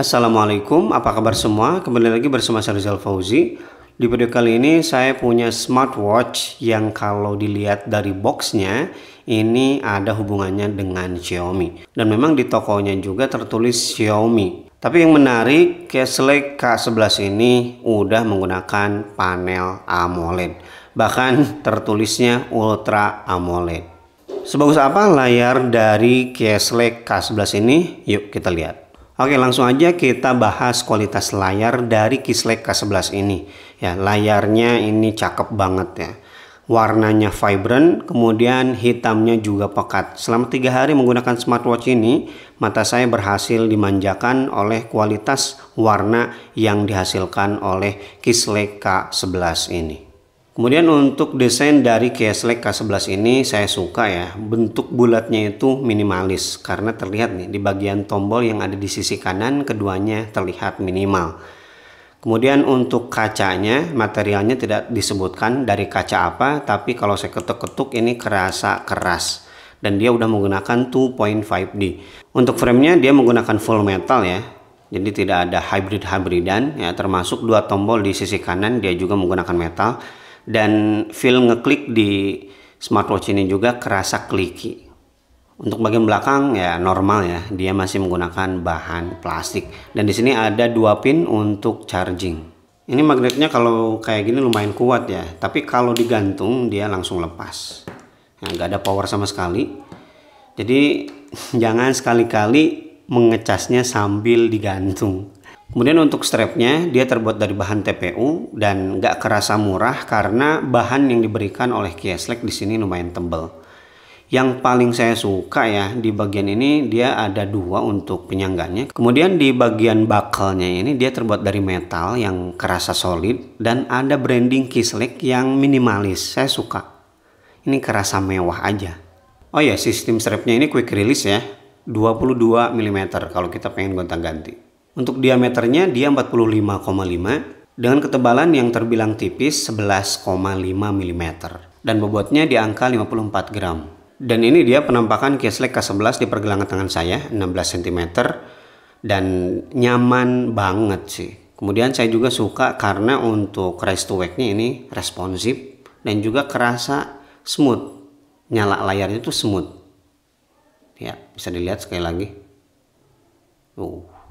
Assalamualaikum, apa kabar semua? Kembali lagi bersama saya Rizal Fauzi. Di video kali ini saya punya smartwatch yang kalau dilihat dari boxnya ini ada hubungannya dengan Xiaomi. Dan memang di tokonya juga tertulis Xiaomi. Tapi yang menarik, Castlake K11 ini udah menggunakan panel AMOLED. Bahkan tertulisnya Ultra AMOLED. Sebagus apa layar dari Castlake K11 ini? Yuk kita lihat. Oke, langsung aja kita bahas kualitas layar dari Castlake K11 ini. Ya, layarnya ini cakep banget ya. Warnanya vibrant, kemudian hitamnya juga pekat. Selama 3 hari menggunakan smartwatch ini, mata saya berhasil dimanjakan oleh kualitas warna yang dihasilkan oleh Castlake K11 ini. Kemudian untuk desain dari Castlake K11 ini saya suka ya, bentuk bulatnya itu minimalis karena terlihat nih di bagian tombol yang ada di sisi kanan keduanya terlihat minimal. Kemudian untuk kacanya, materialnya tidak disebutkan dari kaca apa, tapi kalau saya ketuk-ketuk ini kerasa keras dan dia udah menggunakan 2.5D. Untuk framenya dia menggunakan full metal ya. Jadi tidak ada hybrid-hybridan ya, termasuk 2 tombol di sisi kanan dia juga menggunakan metal. Dan feel ngeklik di smartwatch ini juga kerasa kliki. Untuk bagian belakang ya normal ya, dia masih menggunakan bahan plastik. Dan di sini ada 2 pin untuk charging. Ini magnetnya kalau kayak gini lumayan kuat ya, tapi kalau digantung dia langsung lepas. Ya, nggak ada power sama sekali. Jadi jangan sekali-kali mengecasnya sambil digantung. Kemudian untuk strapnya dia terbuat dari bahan TPU dan nggak kerasa murah karena bahan yang diberikan oleh Castlake di sini lumayan tebal. Yang paling saya suka ya di bagian ini dia ada 2 untuk penyangganya. Kemudian di bagian buckle-nya ini dia terbuat dari metal yang kerasa solid dan ada branding Castlake yang minimalis. Saya suka. Ini kerasa mewah aja. Oh ya, sistem strapnya ini quick release ya. 22 mm kalau kita pengen gonta-ganti. Untuk diameternya dia 45,5 dengan ketebalan yang terbilang tipis 11,5 mm dan bobotnya di angka 54 gram. Dan ini dia penampakan Castlake K11 di pergelangan tangan saya 16 cm dan nyaman banget sih. Kemudian saya juga suka karena untuk raise to wake-nya ini responsif dan juga kerasa smooth. Nyala layarnya itu smooth. Ya, bisa dilihat sekali lagi.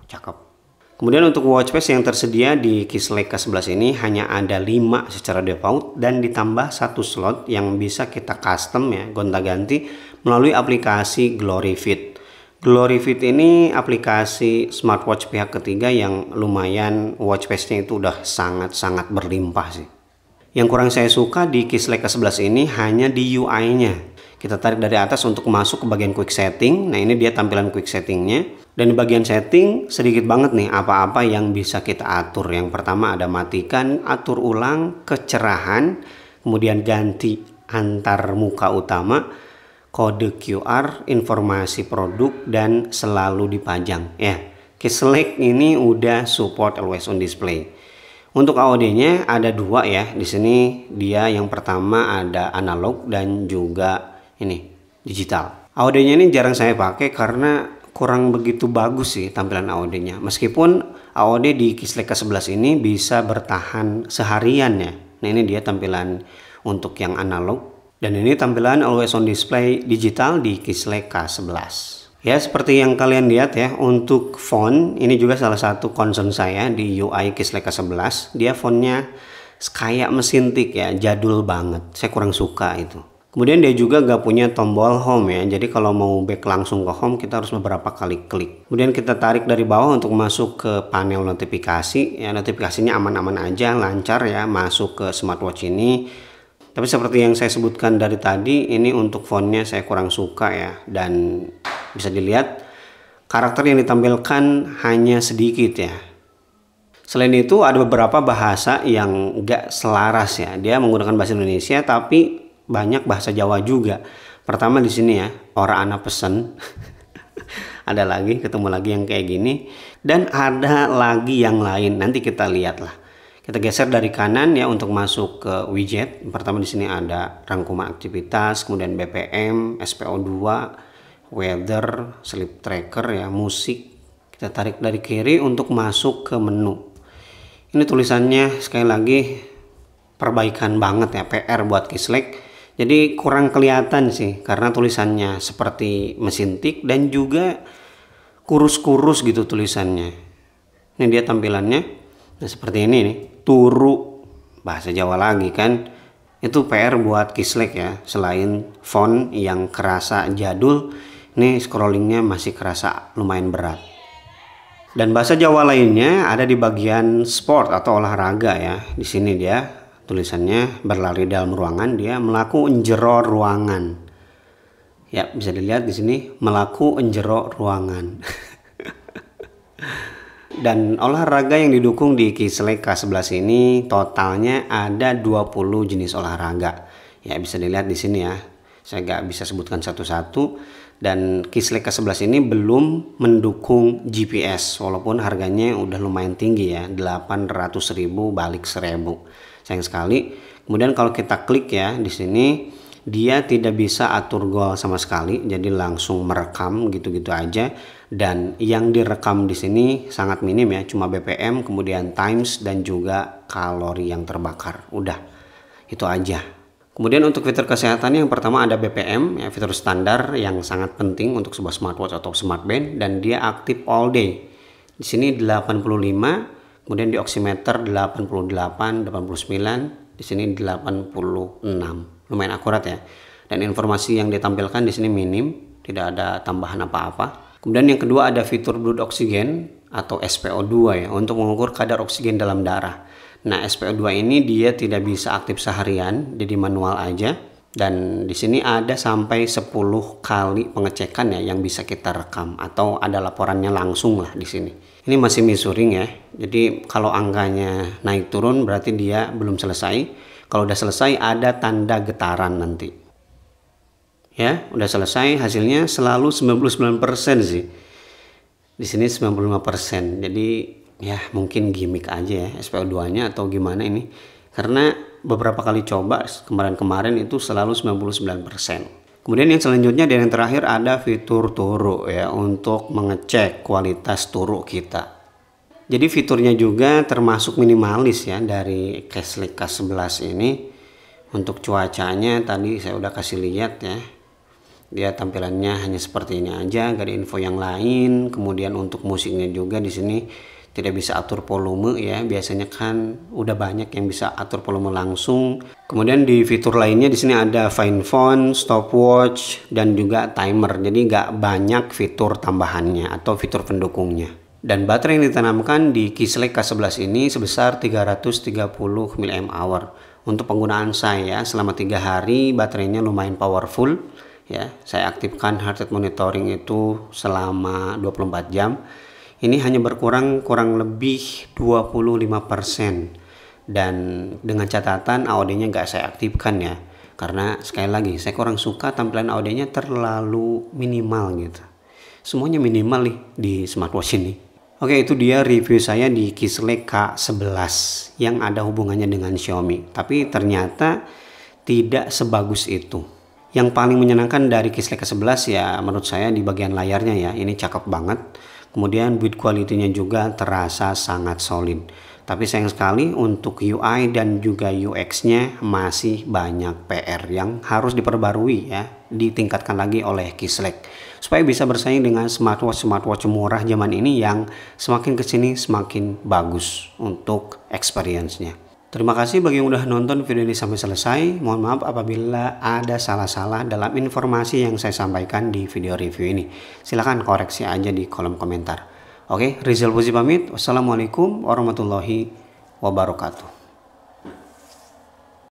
Cakep. Kemudian untuk watch face yang tersedia di Castlake K11 ini hanya ada 5 secara default dan ditambah 1 slot yang bisa kita custom ya, gonta-ganti melalui aplikasi GloryFit. GloryFit ini aplikasi smartwatch pihak ketiga yang lumayan watch face-nya itu udah sangat-sangat berlimpah sih. Yang kurang saya suka di Castlake K11 ini hanya di UI-nya. Kita tarik dari atas untuk masuk ke bagian quick setting. Nah, ini dia tampilan quick settingnya. Dan di bagian setting sedikit banget nih apa-apa yang bisa kita atur. Yang pertama ada matikan, atur ulang, kecerahan, kemudian ganti antar muka utama, kode QR, informasi produk, dan selalu dipajang. Ya, Castlake ini udah support always on display. Untuk AOD-nya ada 2 ya. Di sini dia yang pertama ada analog dan juga ini digital. AOD-nya ini jarang saya pakai karena kurang begitu bagus sih tampilan AOD-nya. Meskipun AOD di Castlake K11 ini bisa bertahan seharian ya. Nah, ini dia tampilan untuk yang analog dan ini tampilan always on display digital di Castlake K11. Ya, seperti yang kalian lihat ya, untuk font ini juga salah satu concern saya di UI Castlake K11. Dia fontnya kayak mesin tik ya, jadul banget. Saya kurang suka itu. Kemudian dia juga gak punya tombol home ya, jadi kalau mau back langsung ke home kita harus beberapa kali klik. Kemudian kita tarik dari bawah untuk masuk ke panel notifikasi. Ya, notifikasinya aman-aman aja, lancar ya masuk ke smartwatch ini. Tapi seperti yang saya sebutkan dari tadi, ini untuk fontnya saya kurang suka ya. Dan bisa dilihat karakter yang ditampilkan hanya sedikit ya. Selain itu ada beberapa bahasa yang gak selaras ya. Dia menggunakan bahasa Indonesia tapi banyak bahasa Jawa juga. Pertama di sini ya, ora ana pesen. Ada lagi, ketemu lagi yang kayak gini. Dan ada lagi yang lain. Nanti kita lihat lah. Kita geser dari kanan ya untuk masuk ke widget. Pertama di sini ada rangkuman aktivitas, kemudian BPM, SPO2, weather, sleep tracker ya, musik. Kita tarik dari kiri untuk masuk ke menu. Ini tulisannya sekali lagi perbaikan banget ya, PR buat Keyslake. Jadi kurang kelihatan sih karena tulisannya seperti mesin tik dan juga kurus-kurus gitu tulisannya. Ini dia tampilannya. Nah, seperti ini nih, turu, bahasa Jawa lagi kan. Itu PR buat Keyslake ya. Selain font yang kerasa jadul, ini scrollingnya masih kerasa lumayan berat. Dan bahasa Jawa lainnya ada di bagian sport atau olahraga ya. Di sini dia tulisannya berlari dalam ruangan, dia melaku njero ruangan. Ya, bisa dilihat di sini melaku njero ruangan. Dan olahraga yang didukung di Keyslake K11 ini totalnya ada 20 jenis olahraga. Ya, bisa dilihat di sini ya. Saya nggak bisa sebutkan satu-satu. Dan Keyslake K11 ini belum mendukung GPS walaupun harganya udah lumayan tinggi ya, 800.000 balik 1.000. Sayang sekali. Kemudian kalau kita klik ya di sini, dia tidak bisa atur gol sama sekali, jadi langsung merekam gitu-gitu aja. Dan yang direkam di sini sangat minim ya, cuma BPM, kemudian times dan juga kalori yang terbakar. Udah, itu aja. Kemudian untuk fitur kesehatan yang pertama ada BPM, ya, fitur standar yang sangat penting untuk sebuah smartwatch atau smartband, dan dia aktif all day. Di sini 85, kemudian di oximeter 88, 89, di sini 86. Lumayan akurat ya. Dan informasi yang ditampilkan di sini minim, tidak ada tambahan apa-apa. Kemudian yang kedua ada fitur blood oxygen atau SpO2 ya, untuk mengukur kadar oksigen dalam darah. Nah, SpO2 ini dia tidak bisa aktif seharian, jadi manual aja. Dan di sini ada sampai 10 kali pengecekan ya yang bisa kita rekam atau ada laporannya langsung lah di sini. Ini masih measuring ya. Jadi kalau angkanya naik turun berarti dia belum selesai. Kalau udah selesai ada tanda getaran nanti. Ya, udah selesai, hasilnya selalu 99% sih. Di sini 95%. Jadi ya mungkin gimmick aja ya SpO2-nya atau gimana ini. Karena beberapa kali coba kemarin-kemarin itu selalu 99%. Kemudian yang selanjutnya dan yang terakhir ada fitur turu ya untuk mengecek kualitas turu kita. Jadi fiturnya juga termasuk minimalis ya dari Keyslake K11 ini. Untuk cuacanya tadi saya udah kasih lihat ya. Dia tampilannya hanya seperti ini aja, gak ada info yang lain. Kemudian untuk musiknya juga di sini tidak bisa atur volume ya, biasanya kan udah banyak yang bisa atur volume langsung. Kemudian di fitur lainnya di sini ada find phone, stopwatch dan juga timer. Jadi nggak banyak fitur tambahannya atau fitur pendukungnya. Dan baterai yang ditanamkan di Keyslake K11 ini sebesar 330 mAh. Untuk penggunaan saya selama 3 hari baterainya lumayan powerful ya. Saya aktifkan heart rate monitoring itu selama 24 jam. Ini hanya berkurang kurang lebih 25%. Dan dengan catatan AOD-nya nggak saya aktifkan ya. Karena sekali lagi saya kurang suka tampilan AOD-nya terlalu minimal gitu. Semuanya minimal nih di smartwatch ini. Oke, itu dia review saya di Keyslake K11 yang ada hubungannya dengan Xiaomi. Tapi ternyata tidak sebagus itu. Yang paling menyenangkan dari Keyslake K11 ya menurut saya di bagian layarnya ya. Ini cakep banget. Kemudian build quality-nya juga terasa sangat solid. Tapi sayang sekali untuk UI dan juga UX-nya masih banyak PR yang harus diperbarui ya, ditingkatkan lagi oleh Keyslake supaya bisa bersaing dengan smartwatch murah zaman ini yang semakin kesini semakin bagus untuk experience-nya. Terima kasih bagi yang udah nonton video ini sampai selesai. Mohon maaf apabila ada salah-salah dalam informasi yang saya sampaikan di video review ini. Silahkan koreksi aja di kolom komentar. Oke, Rizal Fauzi pamit. Wassalamualaikum warahmatullahi wabarakatuh.